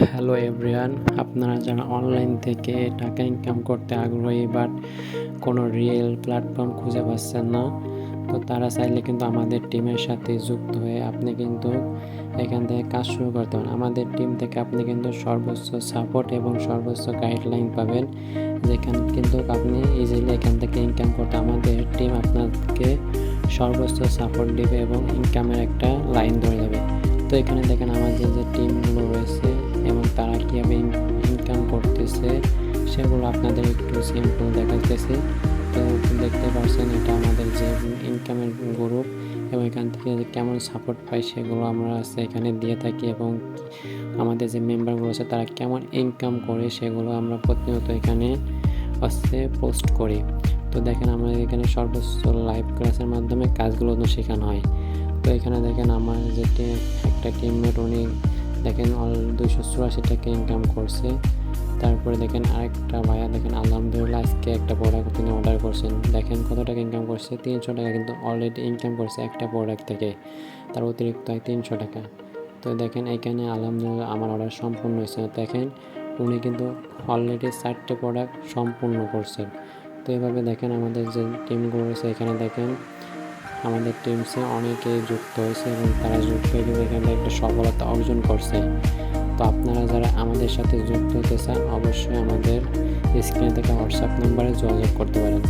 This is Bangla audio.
হ্যালো এভরিওয়ান, আপনারা যারা অনলাইন থেকে টাকা ইনকাম করতে আগ্রহী বাট কোনো রিয়েল প্ল্যাটফর্ম খুঁজে পাচ্ছেন না, তো তারা চাইলে কিন্তু আমাদের টিমের সাথে যুক্ত হয়ে আপনি কিন্তু এখান থেকে কাজ শুরু করতে পারেন। আমাদের টিম থেকে আপনি কিন্তু সর্বোচ্চ সাপোর্ট এবং সর্বোচ্চ গাইডলাইন পাবেন, যেখানে কিন্তু আপনি ইজিলি এখান থেকে ইনকাম করতে আমাদের টিম আপনাকে সর্বোচ্চ সাপোর্ট দেবে এবং ইনকামের একটা লাইন ধরে দেবে। তো এখানে দেখেন আমাদের যে টিমগুলো রয়েছে এবং তারা কীভাবে ইনকাম করতেছে সেগুলো আপনাদের একটু সিম্পল দেখাতেছি। তো দেখতে পাচ্ছেন এটা আমাদের যে ইনকামের গ্রুপ এবং এখান থেকে যে কেমন সাপোর্ট পাই সেগুলো আমরা এখানে দিয়ে থাকি এবং আমাদের যে মেম্বারগুলো আছে তারা কেমন ইনকাম করে সেগুলো আমরা প্রতিনিয়ত এখানে পোস্ট করি। তো দেখেন আমাদের এখানে সর্বোচ্চ লাইভ ক্লাসের মাধ্যমে কাজগুলো শেখানো হয়। তো এখানে দেখেন আমার যে একটা টিমমেট উনি দেখেন 284 টাকা ইনকাম করছে। তারপরে দেখেন আরেকটা ভাইয়া দেখেন আলহামদুলিল্লাহ আজকে একটা প্রোডাক্ট তিনি অর্ডার করছেন, দেখেন কত টাকা ইনকাম করছে, 300 টাকা কিন্তু অলরেডি ইনকাম করছে একটা প্রোডাক্ট থেকে, তার অতিরিক্ত হয় 300 টাকা। তো দেখেন এখানে আলহামদুলিল্লাহ আমার অর্ডার সম্পূর্ণ হয়েছে। দেখেন উনি কিন্তু অলরেডি 4টে প্রোডাক্ট সম্পূর্ণ করছেন। তো এইভাবে দেখেন আমাদের যে টিমগুলো রয়েছে এখানে দেখেন আমাদের টিমসে অনেকেই যুক্ত হয়েছে এবং তারা যুক্ত হয়ে কিন্তু এখানে একটা সফলতা অর্জন করছে। তো আপনারা যারা আমাদের সাথে যুক্ত হতে চান অবশ্যই আমাদের স্ক্রিনে থেকে হোয়াটসঅ্যাপ নাম্বারে যোগাযোগ করতে পারেন।